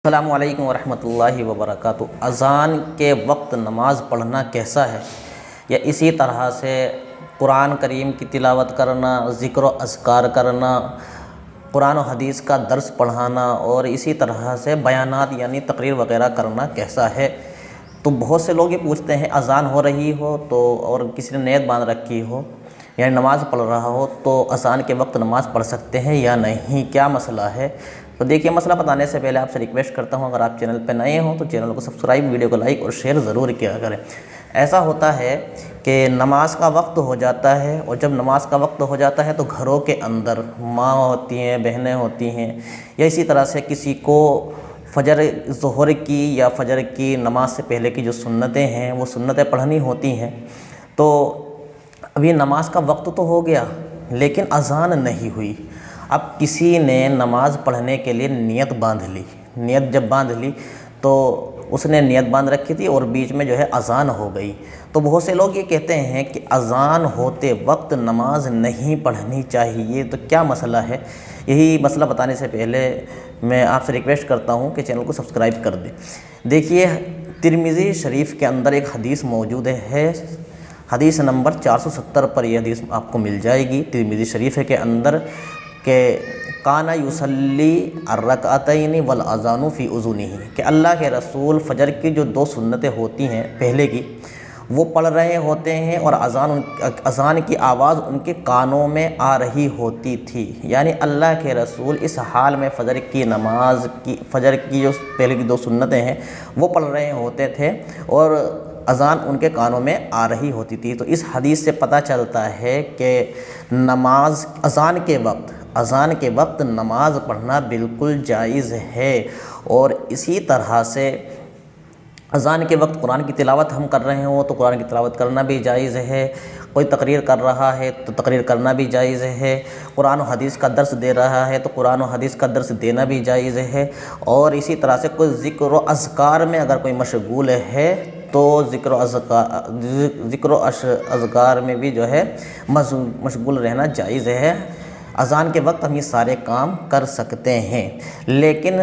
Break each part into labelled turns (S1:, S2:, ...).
S1: السلام علیکم ورحمۃ اللہ وبرکاتہ۔ اذان کے وقت نماز پڑھنا کیسا ہے؟ یا اسی طرح سے قرآن کریم کی تلاوت کرنا، ذکر و اذکار کرنا، قرآن و حدیث کا درس پڑھانا اور اسی طرح سے بیانات یعنی تقریر وغیرہ کرنا کیسا ہے؟ تو بہت سے لوگ یہ پوچھتے ہیں اذان ہو رہی ہو تو اور کسی نے نیت باندھ رکھی ہو یعنی نماز پڑھ رہا ہو تو اذان کے وقت نماز پڑھ سکتے ہیں یا نہیں، کیا مسئلہ ہے؟ تو دیکھیے، مسئلہ بتانے سے پہلے آپ سے ریکویسٹ کرتا ہوں، اگر آپ چینل پہ نئے ہوں تو چینل کو سبسکرائب، ویڈیو کو لائک اور شیئر ضرور کیا کریں۔ ایسا ہوتا ہے کہ نماز کا وقت ہو جاتا ہے اور جب نماز کا وقت ہو جاتا ہے تو گھروں کے اندر ماں ہوتی ہیں، بہنیں ہوتی ہیں، یا اسی طرح سے کسی کو فجر ظہر کی یا فجر کی نماز سے پہلے کی جو سنتیں ہیں وہ سنتیں پڑھنی ہوتی ہیں۔ تو ابھی نماز کا وقت تو ہو گیا لیکن اذان نہیں ہوئی۔ اب کسی نے نماز پڑھنے کے لیے نیت باندھ لی، نیت جب باندھ لی تو اس نے نیت باندھ رکھی تھی اور بیچ میں جو ہے اذان ہو گئی، تو بہت سے لوگ یہ کہتے ہیں کہ اذان ہوتے وقت نماز نہیں پڑھنی چاہیے، تو کیا مسئلہ ہے؟ یہی مسئلہ بتانے سے پہلے میں آپ سے ریکویسٹ کرتا ہوں کہ چینل کو سبسکرائب کر دیں۔ دیکھیے، ترمذی شریف کے اندر ایک حدیث موجود ہے، حدیث نمبر 470 پر یہ حدیث آپ کو مل جائے گی ترمذی شریف کے اندر، کہ کانا یصلی الرکعتین والاذان فی اذنہ، کہ اللہ کے رسول فجر کی جو 2 سنتیں ہوتی ہیں پہلے کی وہ پڑھ رہے ہوتے ہیں اور اذان کی آواز ان کے کانوں میں آ رہی ہوتی تھی، یعنی اللہ کے رسول اس حال میں فجر کی نماز کی فجر کی جو پہلے کی 2 سنتیں ہیں وہ پڑھ رہے ہوتے تھے اور اذان ان کے کانوں میں آ رہی ہوتی تھی۔ تو اس حدیث سے پتہ چلتا ہے کہ نماز اذان کے وقت نماز پڑھنا بالکل جائز ہے، اور اسی طرح سے اذان کے وقت قرآن کی تلاوت ہم کر رہے ہوں تو قرآن کی تلاوت کرنا بھی جائز ہے، کوئی تقریر کر رہا ہے تو تقریر کرنا بھی جائز ہے، قرآن و حدیث کا درس دے رہا ہے تو قرآن و حدیث کا درس دینا بھی جائز ہے، اور اسی طرح سے کوئی ذکر و اذکار میں اگر کوئی مشغول ہے تو ذکر و اذکار میں بھی جو ہے مشغول رہنا جائز ہے۔ اذان کے وقت ہم یہ سارے کام کر سکتے ہیں، لیکن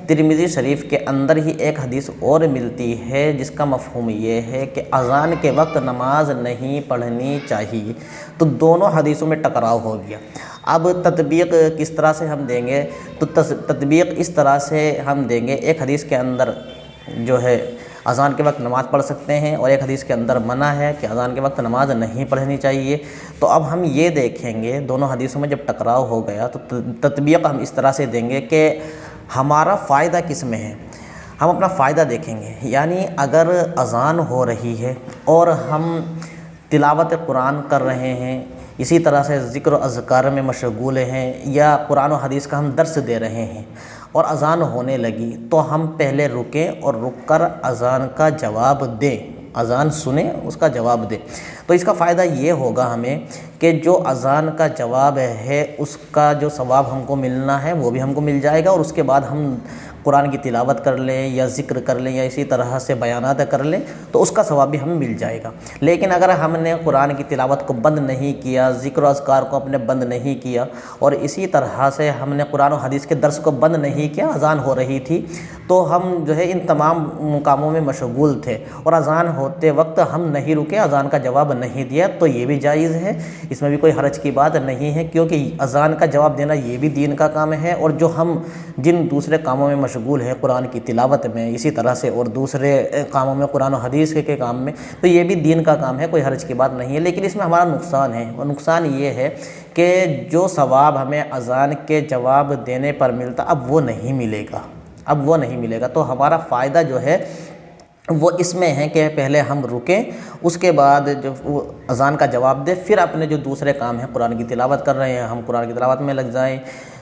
S1: ترمذی شریف کے اندر ہی ایک حدیث اور ملتی ہے جس کا مفہوم یہ ہے کہ اذان کے وقت نماز نہیں پڑھنی چاہیے، تو دونوں حدیثوں میں ٹکراؤ ہو گیا۔ اب تطبیق کس طرح سے ہم دیں گے؟ تو تطبیق اس طرح سے ہم دیں گے، ایک حدیث کے اندر جو ہے اذان کے وقت نماز پڑھ سکتے ہیں اور ایک حدیث کے اندر منع ہے کہ اذان کے وقت نماز نہیں پڑھنی چاہیے۔ تو اب ہم یہ دیکھیں گے دونوں حدیثوں میں جب ٹکراؤ ہو گیا تو تطبیق ہم اس طرح سے دیں گے کہ ہمارا فائدہ کس میں ہے، ہم اپنا فائدہ دیکھیں گے، یعنی اگر اذان ہو رہی ہے اور ہم تلاوت قرآن کر رہے ہیں، اسی طرح سے ذکر و اذکار میں مشغول ہیں، یا قرآن و حدیث کا ہم درس دے رہے ہیں اور اذان ہونے لگی، تو ہم پہلے رکیں اور رک کر اذان کا جواب دیں، اذان سنیں اس کا جواب دیں۔ تو اس کا فائدہ یہ ہوگا ہمیں کہ جو اذان کا جواب ہے اس کا جو ثواب ہم کو ملنا ہے وہ بھی ہم کو مل جائے گا، اور اس کے بعد ہم قرآن کی تلاوت کر لیں یا ذکر کر لیں یا اسی طرح سے بیانات کر لیں تو اس کا ثواب بھی ہمیں مل جائے گا۔ لیکن اگر ہم نے قرآن کی تلاوت کو بند نہیں کیا، ذکر و اذکار کو اپنے بند نہیں کیا، اور اسی طرح سے ہم نے قرآن و حدیث کے درس کو بند نہیں کیا، اذان ہو رہی تھی تو ہم جو ہے ان تمام کاموں میں مشغول تھے اور اذان ہوتے وقت ہم نہیں رکے، اذان کا جواب نہیں دیا، تو یہ بھی جائز ہے، اس میں بھی کوئی حرج کی بات نہیں ہے، کیونکہ اذان کا جواب دینا یہ بھی دین کا کام ہے، اور جو ہم جن دوسرے کاموں میں مشغول ہیں قرآن کی تلاوت میں، اسی طرح سے اور دوسرے کاموں میں قرآن و حدیث کے کام میں، تو یہ بھی دین کا کام ہے، کوئی حرج کی بات نہیں ہے۔ لیکن اس میں ہمارا نقصان ہے، اور نقصان یہ ہے کہ جو ثواب ہمیں اذان کے جواب دینے پر ملتا اب وہ نہیں ملے گا، تو ہمارا فائدہ جو ہے وہ اس میں ہے کہ پہلے ہم رکیں، اس کے بعد جب اذان کا جواب دیں، پھر اپنے جو دوسرے کام ہیں قرآن کی تلاوت کر رہے ہیں ہم قرآن کی تلاوت میں لگ جائیں،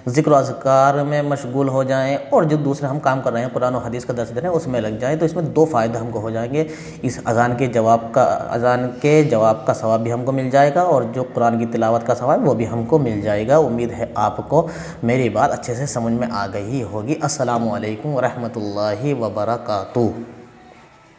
S1: ذکر و اذکار میں مشغول ہو جائیں، اور جو دوسرے ہم کام کر رہے ہیں قرآن و حدیث کا درس دے رہے ہیں اس میں لگ جائیں، تو اس میں 2 فائدہ ہم کو ہو جائیں گے، اس اذان کے جواب کا ثواب بھی ہم کو مل جائے گا، اور جو قرآن کی تلاوت کا ثواب وہ بھی ہم کو مل جائے گا۔ امید ہے آپ کو میری بات اچھے سے سمجھ میں آ گئی ہوگی۔ السلام علیکم ورحمۃ اللہ وبرکاتہ۔